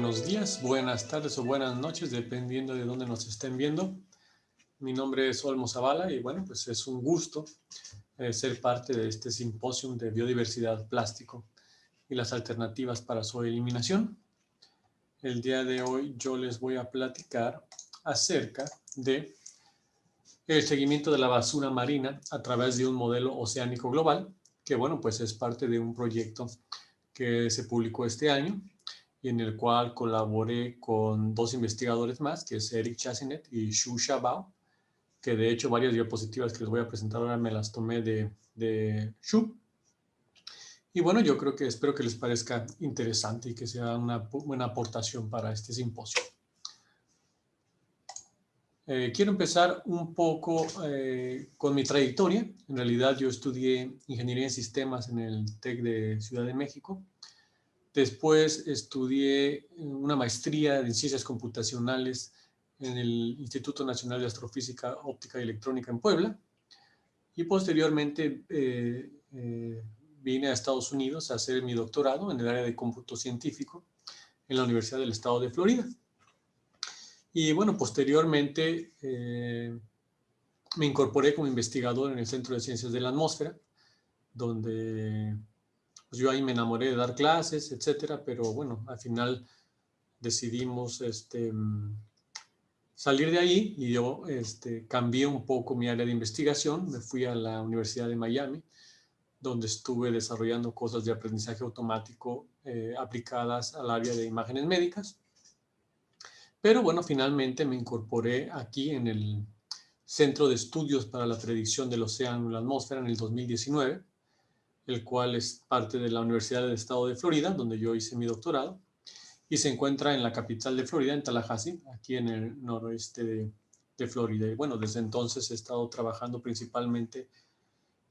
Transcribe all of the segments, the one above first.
buenos días, buenas tardes o buenas noches, dependiendo de dónde nos estén viendo. Mi nombre es Olmo Zavala y bueno, pues es un gusto ser parte de este simposio de biodiversidad plástico y las alternativas para su eliminación. El día de hoy yo les voy a platicar acerca de el seguimiento de la basura marina a través de un modelo oceánico global, que bueno, pues es parte de un proyecto que se publicó este año y en el cual colaboré con dos investigadores más, que es Eric Chassinet y Xu Xiaobao, que de hecho varias diapositivas que les voy a presentar ahora me las tomé de Xu. Y bueno, yo creo que espero que les parezca interesante y que sea una buena aportación para este simposio. Quiero empezar un poco con mi trayectoria. En realidad yo estudié Ingeniería en Sistemas en el TEC de Ciudad de México. Después estudié una maestría en Ciencias Computacionales en el Instituto Nacional de Astrofísica, Óptica y Electrónica en Puebla. Y posteriormente vine a Estados Unidos a hacer mi doctorado en el área de cómputo científico en la Universidad del Estado de Florida. Y bueno, posteriormente me incorporé como investigador en el Centro de Ciencias de la Atmósfera, donde pues yo ahí me enamoré de dar clases, etcétera, pero bueno, al final decidimos salir de ahí y yo cambié un poco mi área de investigación, me fui a la Universidad de Miami, donde estuve desarrollando cosas de aprendizaje automático aplicadas al área de imágenes médicas. Pero bueno, finalmente me incorporé aquí en el Centro de Estudios para la Predicción del Océano y la Atmósfera en el 2019, el cual es parte de la Universidad del Estado de Florida, donde yo hice mi doctorado, y se encuentra en la capital de Florida, en Tallahassee, aquí en el noroeste de Florida. Y bueno, desde entonces he estado trabajando principalmente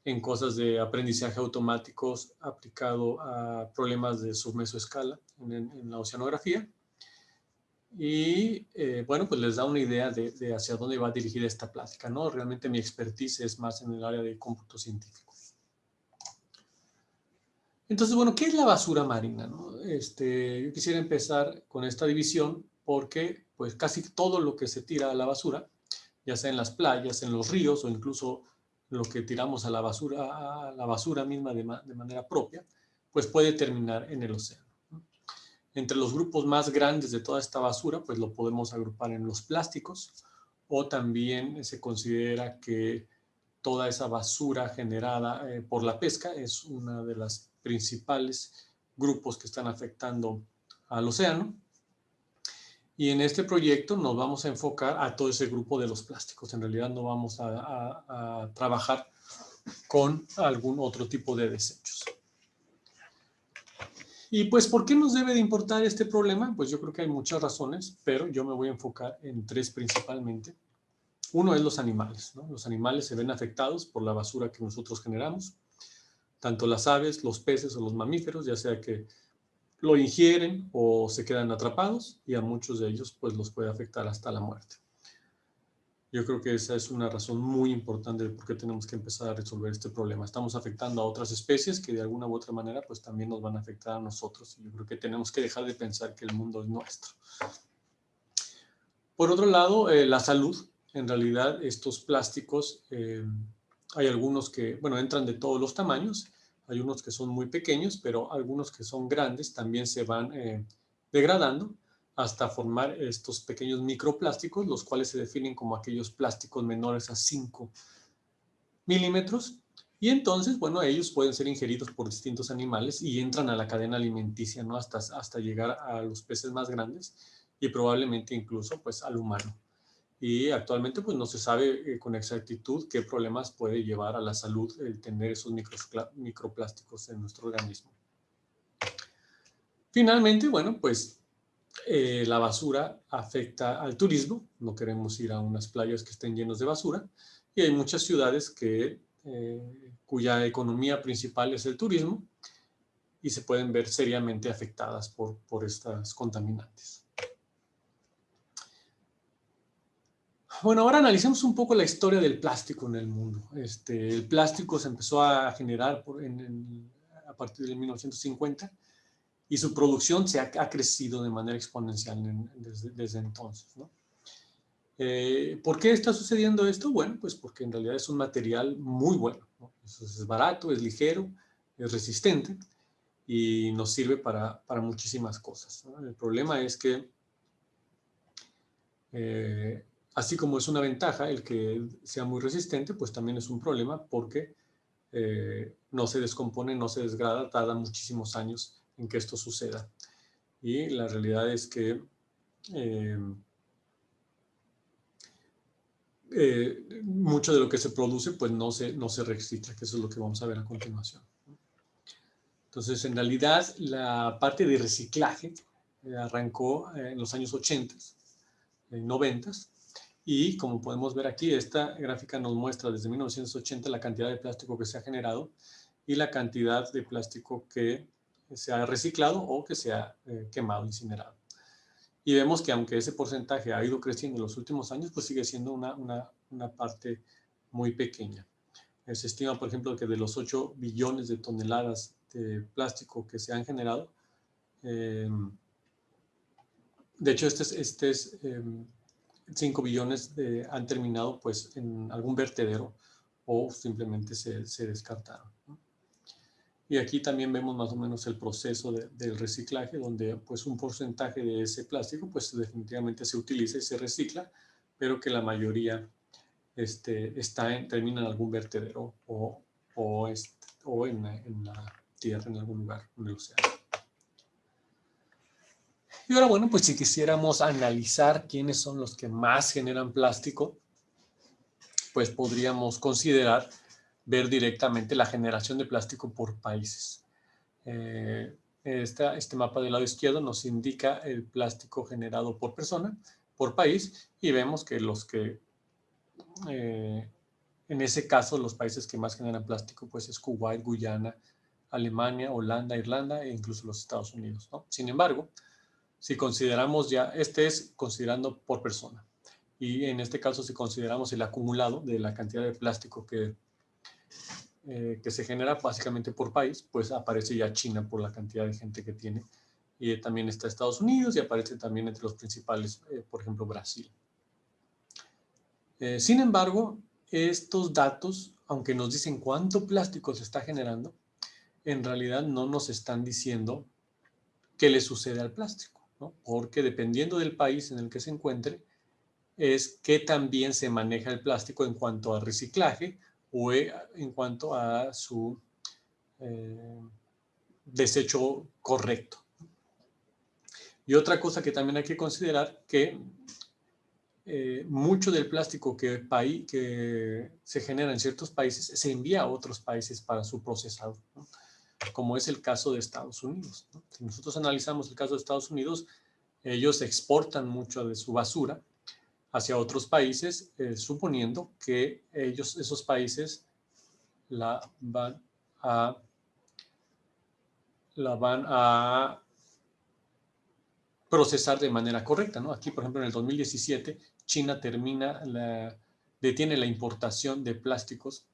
en cosas de aprendizaje automáticos aplicado a problemas de submesoescala en la oceanografía. Y bueno, pues les da una idea de hacia dónde va dirigida esta plática, ¿no? Realmente mi expertise es más en el área de cómputo científico. Entonces, bueno, ¿qué es la basura marina, no? Yo quisiera empezar con esta división porque pues casi todo lo que se tira a la basura, ya sea en las playas, en los ríos o incluso lo que tiramos a la basura misma de manera propia, pues puede terminar en el océano. Entre los grupos más grandes de toda esta basura, pues lo podemos agrupar en los plásticos, o también se considera que toda esa basura generada por la pesca es una de las principales grupos que están afectando al océano. Y en este proyecto nos vamos a enfocar a todo ese grupo de los plásticos. En realidad no vamos a trabajar con algún otro tipo de desechos. Y pues, ¿por qué nos debe de importar este problema? Pues yo creo que hay muchas razones, pero yo me voy a enfocar en tres principalmente. Uno es los animales, ¿no? Los animales se ven afectados por la basura que nosotros generamos, tanto las aves, los peces o los mamíferos, ya sea que lo ingieren o se quedan atrapados, y a muchos de ellos pues los puede afectar hasta la muerte. Yo creo que esa es una razón muy importante de por qué tenemos que empezar a resolver este problema. Estamos afectando a otras especies que de alguna u otra manera pues también nos van a afectar a nosotros. Y yo creo que tenemos que dejar de pensar que el mundo es nuestro. Por otro lado, la salud. En realidad estos plásticos, hay algunos que, bueno, entran de todos los tamaños. Hay unos que son muy pequeños, pero algunos que son grandes también se van degradando hasta formar estos pequeños microplásticos, los cuales se definen como aquellos plásticos menores a 5 milímetros. Y entonces, bueno, ellos pueden ser ingeridos por distintos animales y entran a la cadena alimenticia, ¿no? Hasta llegar a los peces más grandes y probablemente incluso pues al humano. Y actualmente pues no se sabe con exactitud qué problemas puede llevar a la salud el tener esos microplásticos en nuestro organismo. Finalmente, bueno, pues la basura afecta al turismo. No queremos ir a unas playas que estén llenas de basura. Y hay muchas ciudades cuya economía principal es el turismo y se pueden ver seriamente afectadas por estas contaminantes. Bueno, ahora analicemos un poco la historia del plástico en el mundo. El plástico se empezó a generar a partir de 1950 y su producción ha crecido de manera exponencial desde entonces, ¿no? ¿Por qué está sucediendo esto? Bueno, pues porque en realidad es un material muy bueno, ¿no? Es barato, es ligero, es resistente y nos sirve para muchísimas cosas, ¿no? El problema es que, así como es una ventaja el que sea muy resistente, pues también es un problema porque no se descompone, no se desgrada, tarda muchísimos años en que esto suceda. Y la realidad es que mucho de lo que se produce pues no se recicla, que eso es lo que vamos a ver a continuación. Entonces, en realidad, la parte de reciclaje arrancó en los años 80, 90, y como podemos ver aquí, esta gráfica nos muestra desde 1980 la cantidad de plástico que se ha generado y la cantidad de plástico que se ha reciclado o que se ha quemado, incinerado. Y vemos que aunque ese porcentaje ha ido creciendo en los últimos años, pues sigue siendo una parte muy pequeña. Se estima, por ejemplo, que de los 8 billones de toneladas de plástico que se han generado, de hecho, 5 billones han terminado pues, en algún vertedero o simplemente se descartaron, ¿no? Y aquí también vemos más o menos el proceso del reciclaje, donde pues un porcentaje de ese plástico pues definitivamente se utiliza y se recicla, pero que la mayoría termina en algún vertedero o en la tierra, en algún lugar, en el océano. Y ahora, bueno, pues si quisiéramos analizar quiénes son los que más generan plástico, pues podríamos considerar ver directamente la generación de plástico por países. Este mapa del lado izquierdo nos indica el plástico generado por persona, por país, y vemos que en ese caso, los países que más generan plástico, pues es Kuwait, Guyana, Alemania, Holanda, Irlanda e incluso los Estados Unidos, ¿no? Sin embargo, si consideramos ya, es considerando por persona, y en este caso si consideramos el acumulado de la cantidad de plástico que se genera básicamente por país, pues aparece ya China por la cantidad de gente que tiene, y también está Estados Unidos y aparece también entre los principales, por ejemplo, Brasil. Sin embargo, estos datos, aunque nos dicen cuánto plástico se está generando, en realidad no nos están diciendo qué le sucede al plástico, ¿no? Porque dependiendo del país en el que se encuentre, es que también se maneja el plástico en cuanto a reciclaje o en cuanto a su desecho correcto. Y otra cosa que también hay que considerar, que mucho del plástico que se genera en ciertos países se envía a otros países para su procesado, ¿no? Como es el caso de Estados Unidos, ¿no? Si nosotros analizamos el caso de Estados Unidos, ellos exportan mucho de su basura hacia otros países, suponiendo que esos países la van a procesar de manera correcta, ¿no? Aquí, por ejemplo, en el 2017, China detiene la importación de plásticos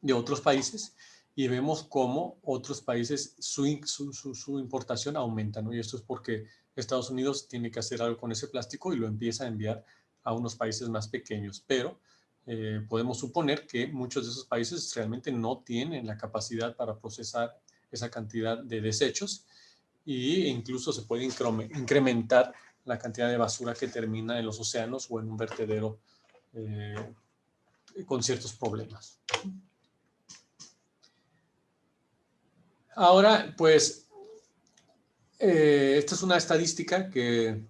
de otros países y vemos cómo otros países su importación aumenta, ¿no? Y esto es porque Estados Unidos tiene que hacer algo con ese plástico y lo empieza a enviar a unos países más pequeños, pero podemos suponer que muchos de esos países realmente no tienen la capacidad para procesar esa cantidad de desechos, e incluso se puede incrementar la cantidad de basura que termina en los océanos o en un vertedero con ciertos problemas. Ahora, pues, esta es una estadística que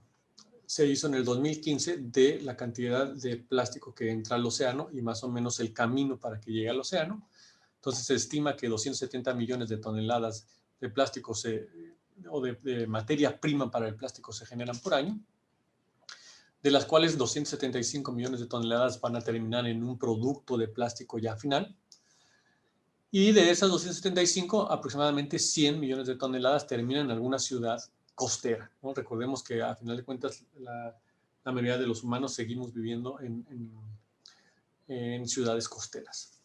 se hizo en el 2015 de la cantidad de plástico que entra al océano y más o menos el camino para que llegue al océano. Entonces se estima que 270 millones de toneladas de plástico o de materia prima para el plástico se generan por año, de las cuales 275 millones de toneladas van a terminar en un producto de plástico ya final. Y de esas 275, aproximadamente 100 millones de toneladas terminan en alguna ciudad costera, ¿no? Recordemos que a final de cuentas la mayoría de los humanos seguimos viviendo en ciudades costeras.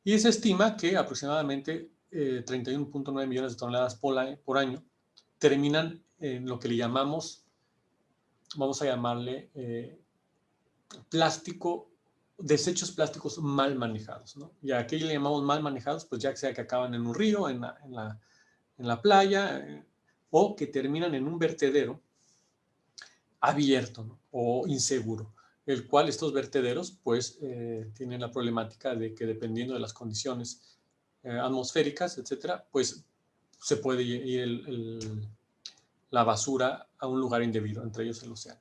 Y se estima que aproximadamente 31.9 millones de toneladas por año terminan en lo que le llamamos, vamos a llamarle desechos plásticos mal manejados, ¿no? Y a qué le llamamos mal manejados, pues ya sea que acaban en un río, en la playa, o que terminan en un vertedero abierto, ¿no? O inseguro, el cual estos vertederos pues tienen la problemática de que dependiendo de las condiciones atmosféricas, etcétera, pues se puede ir la basura a un lugar indebido, entre ellos el océano.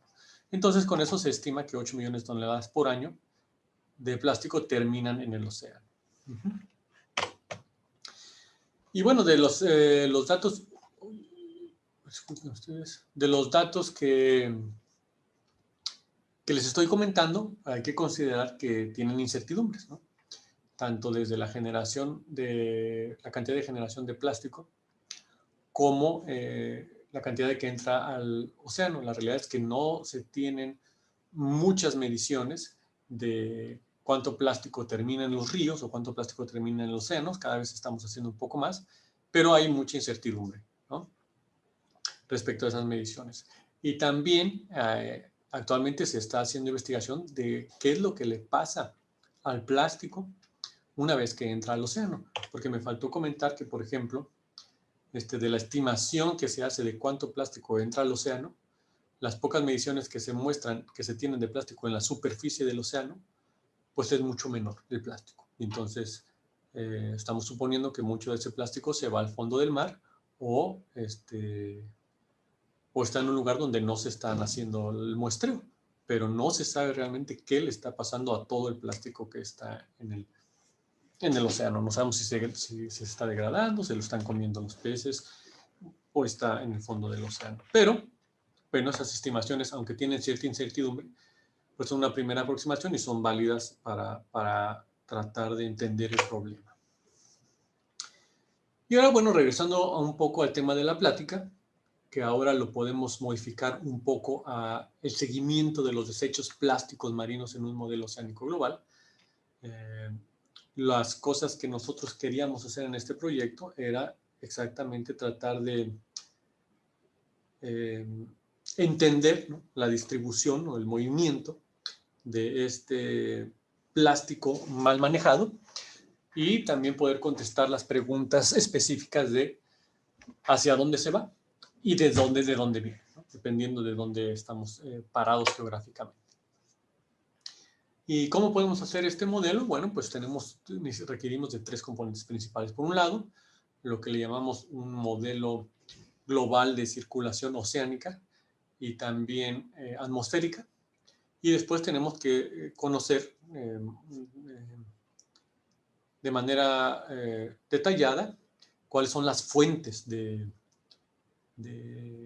Entonces, con eso se estima que 8 millones de toneladas por año de plástico terminan en el océano. Y bueno, de los datos, disculpen ustedes, de los datos que les estoy comentando, hay que considerar que tienen incertidumbres, ¿no? Tanto desde la cantidad de generación de plástico, como la cantidad de que entra al océano. La realidad es que no se tienen muchas mediciones de cuánto plástico termina en los ríos o cuánto plástico termina en los océanos. Cada vez estamos haciendo un poco más, pero hay mucha incertidumbre, ¿no?, respecto a esas mediciones. Y también actualmente se está haciendo investigación de qué es lo que le pasa al plástico una vez que entra al océano. Porque me faltó comentar que, por ejemplo, de la estimación que se hace de cuánto plástico entra al océano, las pocas mediciones que se muestran, que se tienen de plástico en la superficie del océano, pues es mucho menor el plástico. Entonces, estamos suponiendo que mucho de ese plástico se va al fondo del mar o está en un lugar donde no se están haciendo el muestreo, pero no se sabe realmente qué le está pasando a todo el plástico que está en el océano. No sabemos si se está degradando, se lo están comiendo los peces o está en el fondo del océano. Pero, bueno, esas estimaciones, aunque tienen cierta incertidumbre, pues son una primera aproximación y son válidas para tratar de entender el problema. Y ahora, bueno, regresando un poco al tema de la plática, que ahora lo podemos modificar un poco a el seguimiento de los desechos plásticos marinos en un modelo oceánico global. Las cosas que nosotros queríamos hacer en este proyecto era exactamente tratar de entender, ¿no?, la distribución o el movimiento de este plástico mal manejado y también poder contestar las preguntas específicas de hacia dónde se va y de dónde viene, ¿no?, dependiendo de dónde estamos parados geográficamente. ¿Y cómo podemos hacer este modelo? Bueno, pues requerimos de 3 componentes principales. Por un lado, lo que le llamamos un modelo global de circulación oceánica y también atmosférica. Y después tenemos que conocer de manera detallada cuáles son las fuentes de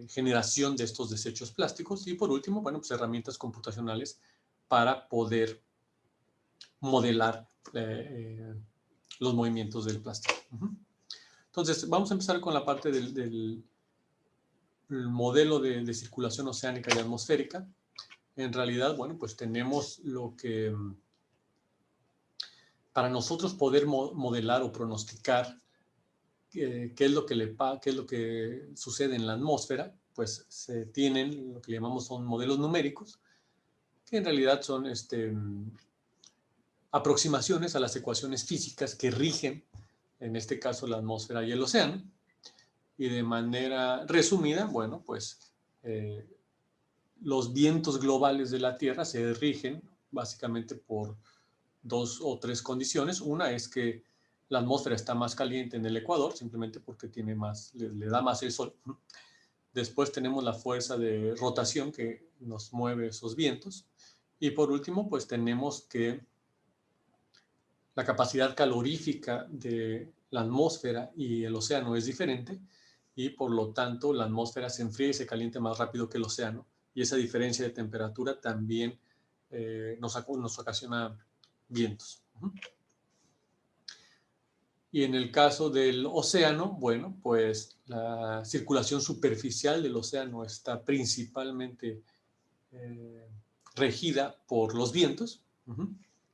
generación de estos desechos plásticos. Y por último, bueno, pues herramientas computacionales para poder modelar los movimientos del plástico. Entonces, vamos a empezar con la parte del modelo de circulación oceánica y atmosférica. En realidad, bueno, pues tenemos lo que, para nosotros poder modelar o pronosticar qué es lo que sucede en la atmósfera, pues se tienen lo que llamamos son modelos numéricos, que en realidad son aproximaciones a las ecuaciones físicas que rigen, en este caso, la atmósfera y el océano. Y de manera resumida, bueno, pues los vientos globales de la Tierra se rigen básicamente por 2 o 3 condiciones. Una es que la atmósfera está más caliente en el ecuador, simplemente porque le da más el sol. Después tenemos la fuerza de rotación que nos mueve esos vientos. Y por último, pues tenemos que la capacidad calorífica de la atmósfera y el océano es diferente y por lo tanto la atmósfera se enfría y se calienta más rápido que el océano y esa diferencia de temperatura también nos ocasiona vientos. Y en el caso del océano, bueno, pues la circulación superficial del océano está principalmente regida por los vientos.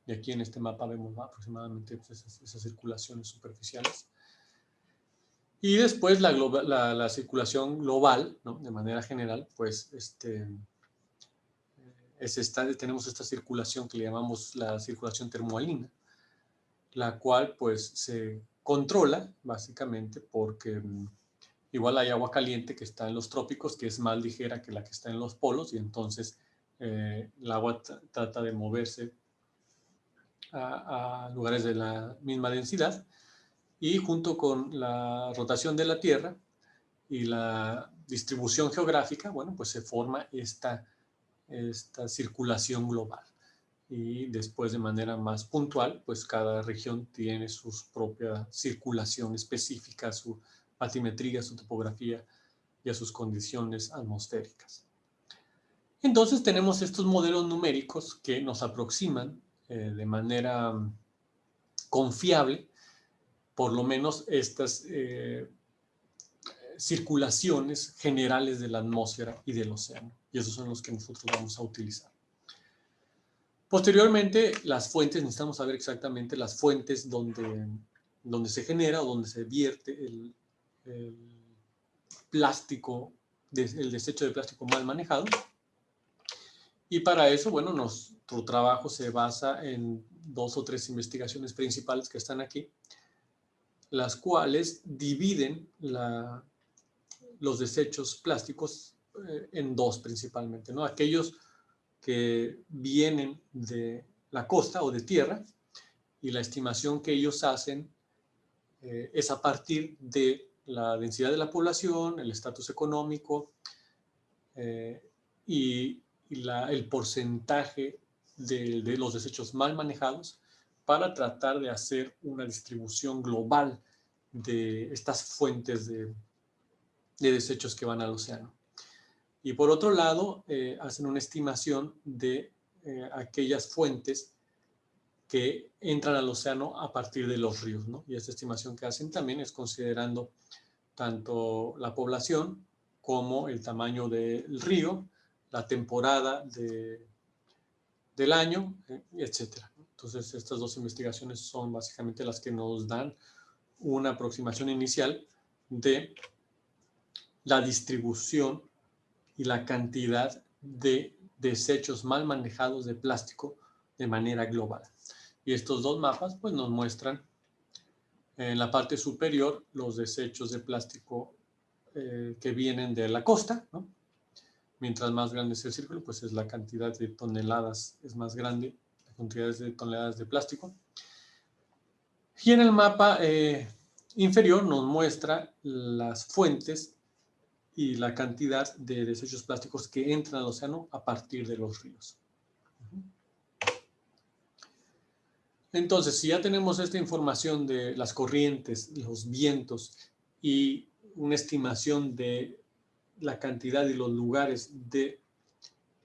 Y aquí en este mapa vemos aproximadamente pues, esas circulaciones superficiales. Y después la circulación global, ¿no? De manera general, pues tenemos esta circulación que le llamamos la circulación termoalina, la cual pues se controla básicamente porque igual hay agua caliente que está en los trópicos, que es más ligera que la que está en los polos, y entonces el agua trata de moverse a lugares de la misma densidad, y junto con la rotación de la Tierra y la distribución geográfica, bueno, pues se forma esta circulación global. Y después, de manera más puntual, pues cada región tiene su propia circulación específica, a su altimetría, su topografía y a sus condiciones atmosféricas. Entonces tenemos estos modelos numéricos que nos aproximan de manera confiable, por lo menos estas circulaciones generales de la atmósfera y del océano. Y esos son los que nosotros vamos a utilizar. Posteriormente, las fuentes, necesitamos saber exactamente las fuentes donde se genera o donde se vierte el plástico, el desecho de plástico mal manejado. Y para eso, bueno, nuestro trabajo se basa en 2 o 3 investigaciones principales que están aquí, las cuales dividen los desechos plásticos en 2 principalmente, ¿no? Aquellos que vienen de la costa o de tierra, y la estimación que ellos hacen es a partir de la densidad de la población, el estatus económico y el porcentaje de los desechos mal manejados, para tratar de hacer una distribución global de estas fuentes de desechos que van al océano. Y por otro lado, hacen una estimación de aquellas fuentes que entran al océano a partir de los ríos, ¿no? Y esta estimación que hacen también es considerando tanto la población como el tamaño del río, la temporada del año, etc. Entonces, estas 2 investigaciones son básicamente las que nos dan una aproximación inicial de la distribución y la cantidad de desechos mal manejados de plástico de manera global. Y estos 2 mapas pues nos muestran en la parte superior los desechos de plástico que vienen de la costa, ¿no? Mientras más grande es el círculo, pues es la cantidad de toneladas, es más grande la cantidad de toneladas de plástico. Y en el mapa inferior nos muestra las fuentes y la cantidad de desechos plásticos que entran al océano a partir de los ríos. Entonces, si ya tenemos esta información de las corrientes, los vientos y una estimación de la cantidad y los lugares de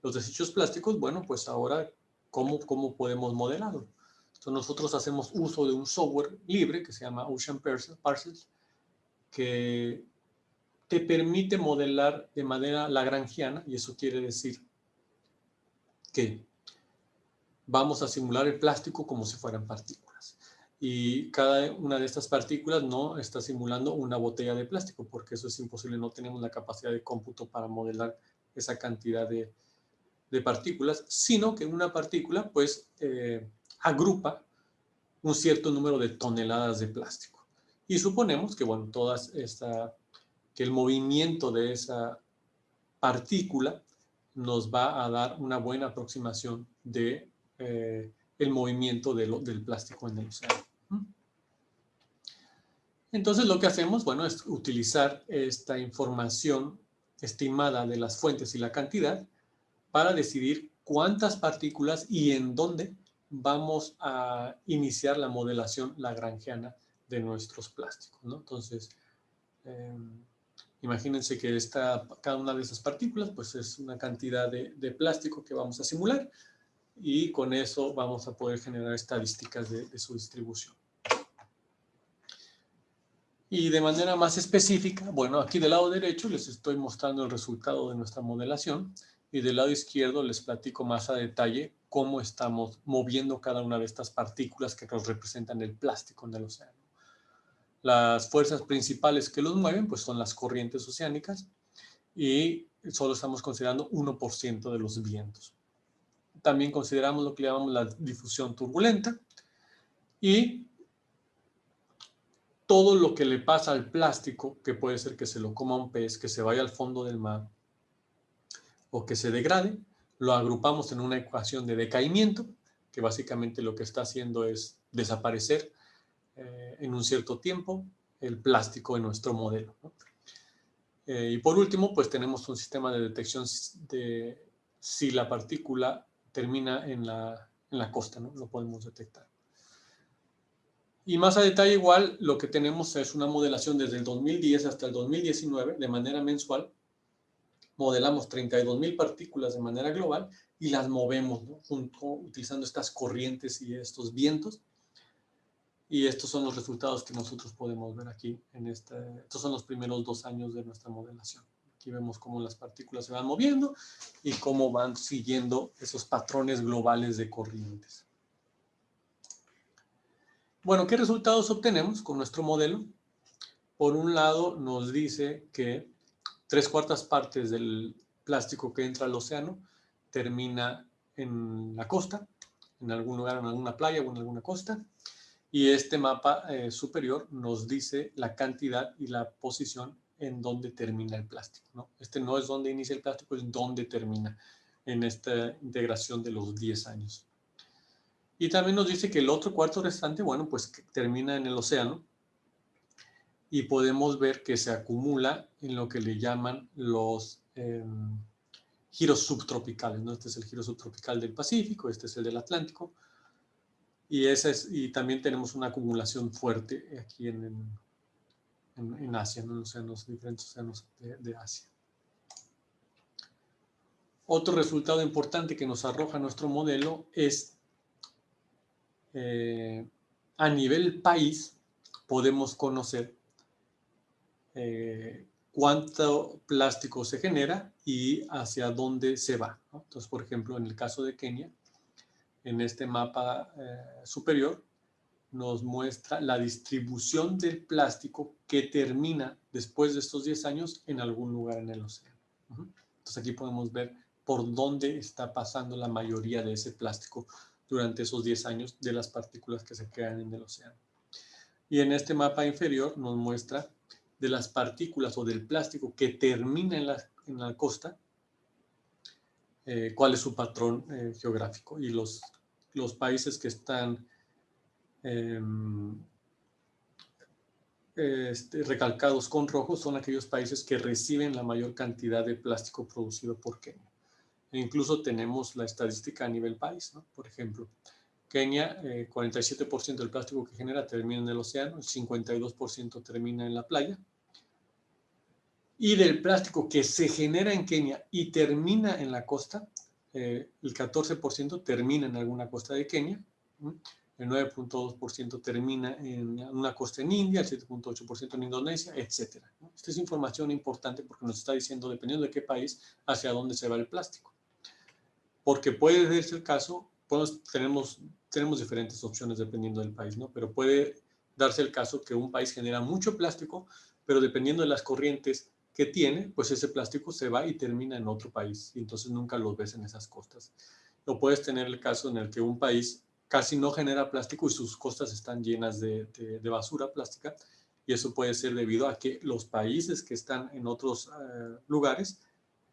los desechos plásticos, bueno, pues ahora, ¿cómo podemos modelarlo? Entonces, nosotros hacemos uso de un software libre que se llama Ocean Parcels, que te permite modelar de manera lagrangiana, y eso quiere decir que vamos a simular el plástico como si fueran partículas. Y cada una de estas partículas no está simulando una botella de plástico, porque eso es imposible, no tenemos la capacidad de cómputo para modelar esa cantidad de partículas, sino que una partícula pues agrupa un cierto número de toneladas de plástico. Y suponemos que, bueno, que el movimiento de esa partícula nos va a dar una buena aproximación de el movimiento del plástico en el océano. Entonces lo que hacemos, bueno, es utilizar esta información estimada de las fuentes y la cantidad para decidir cuántas partículas y en dónde vamos a iniciar la modelación lagrangiana de nuestros plásticos, ¿no? Entonces, imagínense que cada una de esas partículas pues es una cantidad de plástico que vamos a simular, y con eso vamos a poder generar estadísticas de su distribución. Y de manera más específica, bueno, aquí del lado derecho les estoy mostrando el resultado de nuestra modelación, y del lado izquierdo les platico más a detalle cómo estamos moviendo cada una de estas partículas que nos representan el plástico en el océano. Las fuerzas principales que los mueven pues son las corrientes oceánicas y solo estamos considerando 1% de los vientos. También consideramos lo que llamamos la difusión turbulenta y todo lo que le pasa al plástico, que puede ser que se lo coma un pez, que se vaya al fondo del mar o que se degrade, lo agrupamos en una ecuación de decaimiento, que básicamente lo que está haciendo es desaparecer en un cierto tiempo el plástico en nuestro modelo, ¿no? Y por último, pues tenemos un sistema de detección de si la partícula termina en la costa, ¿no? Lo podemos detectar. Y más a detalle igual, lo que tenemos es una modelación desde el 2010 hasta el 2019 de manera mensual. Modelamos 32,000 partículas de manera global y las movemos, ¿no? Utilizando estas corrientes y estos vientos. Y estos son los resultados que nosotros podemos ver aquí. Estos son los primeros 2 años de nuestra modelación. Aquí vemos cómo las partículas se van moviendo y cómo van siguiendo esos patrones globales de corrientes. Bueno, ¿qué resultados obtenemos con nuestro modelo? Por un lado, nos dice que 3/4 partes del plástico que entra al océano termina en la costa, en algún lugar, en alguna playa o en alguna costa. Y este mapa superior nos dice la cantidad y la posición en donde termina el plástico, ¿no? Este no es donde inicia el plástico, es donde termina en esta integración de los 10 años. Y también nos dice que el otro cuarto restante, bueno, pues que termina en el océano y podemos ver que se acumula en lo que le llaman los giros subtropicales, ¿no? Este es el giro subtropical del Pacífico, este es el del Atlántico. Y también tenemos una acumulación fuerte aquí en Asia, ¿no? En los diferentes océanos de Asia. Otro resultado importante que nos arroja nuestro modelo es a nivel país podemos conocer cuánto plástico se genera y hacia dónde se va, ¿no? Entonces, por ejemplo, en el caso de Kenia, en este mapa superior, nos muestra la distribución del plástico que termina después de estos 10 años en algún lugar en el océano. Entonces aquí podemos ver por dónde está pasando la mayoría de ese plástico durante esos 10 años de las partículas que se quedan en el océano. Y en este mapa inferior nos muestra de las partículas o del plástico que termina en la costa, cuál es su patrón geográfico. Y los países que están recalcados con rojo son aquellos países que reciben la mayor cantidad de plástico producido por Kenia. E incluso tenemos la estadística a nivel país, ¿no? Por ejemplo, Kenia, 47% del plástico que genera termina en el océano, el 52% termina en la playa. Y del plástico que se genera en Kenia y termina en la costa, el 14% termina en alguna costa de Kenia, el 9.2% termina en una costa en India, el 7.8% en Indonesia, etc. Esta es información importante porque nos está diciendo, dependiendo de qué país, hacia dónde se va el plástico. Porque puede darse el caso, tenemos diferentes opciones dependiendo del país, ¿no? Pero puede darse el caso que un país genera mucho plástico, pero dependiendo de las corrientes que tiene, pues ese plástico se va y termina en otro país, y entonces nunca los ves en esas costas. O puedes tener el caso en el que un país casi no genera plástico y sus costas están llenas de basura plástica, y eso puede ser debido a que los países que están en otros lugares,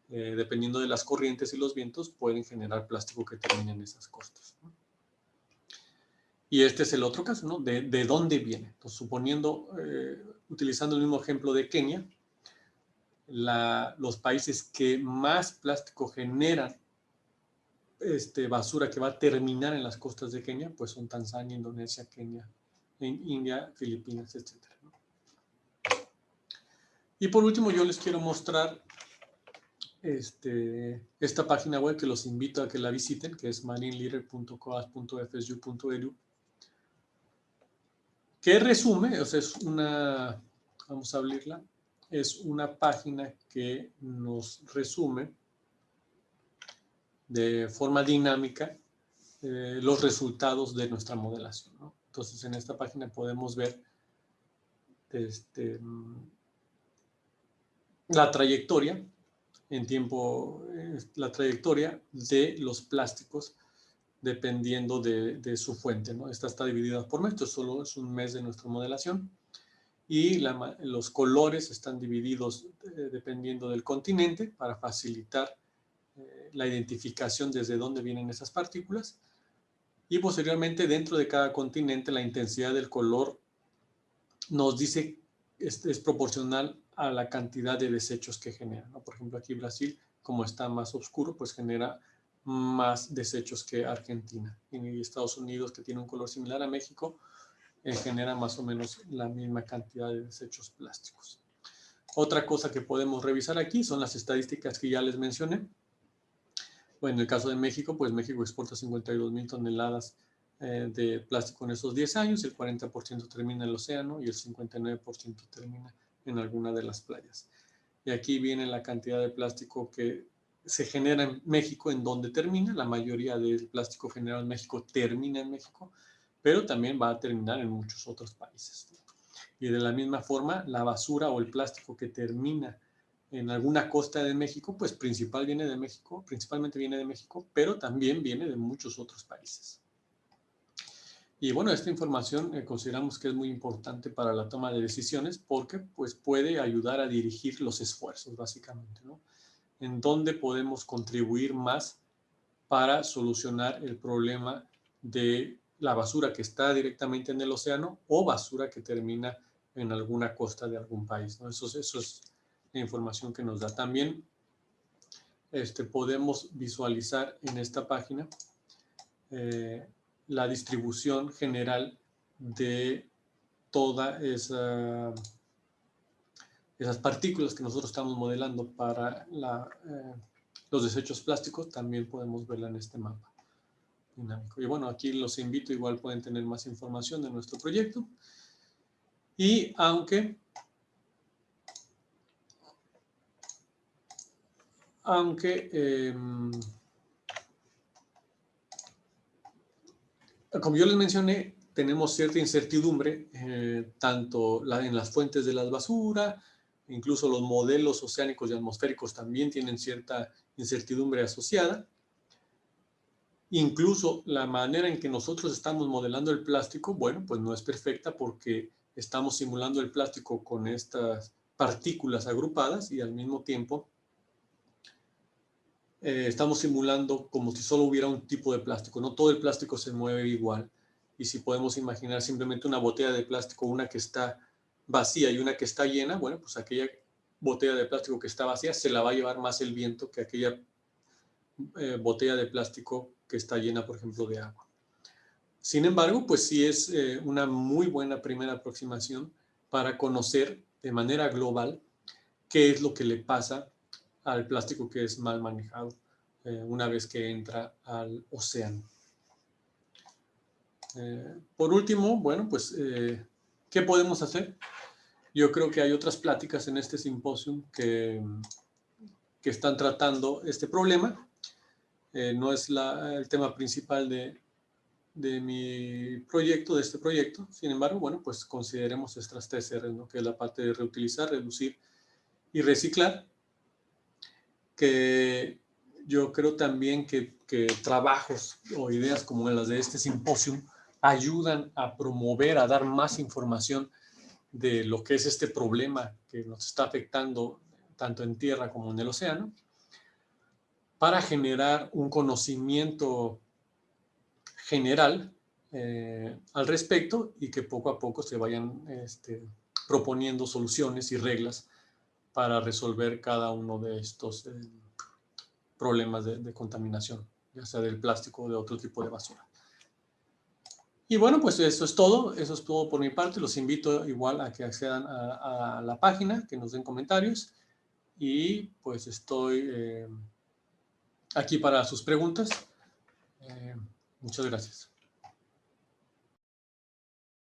dependiendo de las corrientes y los vientos, pueden generar plástico que termine en esas costas, ¿no? Y este es el otro caso, ¿no? ¿De dónde viene? Entonces, suponiendo, utilizando el mismo ejemplo de Kenia, los países que más plástico generan basura que va a terminar en las costas de Kenia, pues son Tanzania, Indonesia, Kenia, India, Filipinas, etc., ¿no? Y por último, yo les quiero mostrar esta página web que los invito a que la visiten, que es marineleader.coas.fsu.edu, que resume, o sea, vamos a abrirla, es una página que nos resume de forma dinámica los resultados de nuestra modelación, ¿no? Entonces, en esta página podemos ver la trayectoria la trayectoria de los plásticos dependiendo de su fuente, ¿no? Esta está dividida por mes, esto solo es un mes de nuestra modelación. Y los colores están divididos dependiendo del continente para facilitar la identificación desde dónde vienen esas partículas. Y posteriormente, dentro de cada continente, la intensidad del color nos dice es proporcional a la cantidad de desechos que genera, ¿no? Por ejemplo, aquí Brasil, como está más oscuro, pues genera más desechos que Argentina. Y Estados Unidos, que tiene un color similar a México, genera más o menos la misma cantidad de desechos plásticos. Otra cosa que podemos revisar aquí son las estadísticas que ya les mencioné. Bueno, en el caso de México, pues México exporta 52,000 toneladas de plástico en esos 10 años, el 40% termina en el océano y el 59% termina en alguna de las playas. Y aquí viene la cantidad de plástico que se genera en México, en donde termina. La mayoría del plástico generado en México termina en México, pero también va a terminar en muchos otros países. Y de la misma forma, la basura o el plástico que termina en alguna costa de México, pues principalmente viene de México, pero también viene de muchos otros países. Y bueno, esta información consideramos que es muy importante para la toma de decisiones porque pues, puede ayudar a dirigir los esfuerzos, básicamente, ¿no? En dónde podemos contribuir más para solucionar el problema de la basura que está directamente en el océano o basura que termina en alguna costa de algún país, ¿no? Eso es la información que nos da. También podemos visualizar en esta página la distribución general de todas esas partículas que nosotros estamos modelando para los desechos plásticos. También podemos verla en este mapa dinámico. Y bueno, aquí los invito, igual pueden tener más información de nuestro proyecto. Y aunque como yo les mencioné, tenemos cierta incertidumbre, tanto en las fuentes de la basura, incluso los modelos oceánicos y atmosféricos también tienen cierta incertidumbre asociada. Incluso la manera en que nosotros estamos modelando el plástico, bueno, pues no es perfecta porque estamos simulando el plástico con estas partículas agrupadas y al mismo tiempo estamos simulando como si solo hubiera un tipo de plástico. No todo el plástico se mueve igual. Y si podemos imaginar simplemente una botella de plástico, una que está vacía y una que está llena, bueno, pues aquella botella de plástico que está vacía se la va a llevar más el viento que aquella botella de plástico que está llena, por ejemplo, de agua. Sin embargo, pues sí es una muy buena primera aproximación para conocer de manera global qué es lo que le pasa al plástico que es mal manejado una vez que entra al océano. Por último, bueno, pues, ¿qué podemos hacer? Yo creo que hay otras pláticas en este simposio que están tratando este problema. No es el tema principal de mi proyecto, de este proyecto. Sin embargo, bueno, pues consideremos estas 3 R's, ¿no? Que es la parte de reutilizar, reducir y reciclar, que yo creo también que trabajos o ideas como las de este simposio ayudan a promover, a dar más información de lo que es este problema que nos está afectando tanto en tierra como en el océano, para generar un conocimiento general al respecto y que poco a poco se vayan proponiendo soluciones y reglas para resolver cada uno de estos problemas de contaminación, ya sea del plástico o de otro tipo de basura. Y bueno, pues eso es todo por mi parte. Los invito igual a que accedan a la página, que nos den comentarios y pues estoy aquí para sus preguntas. Muchas gracias.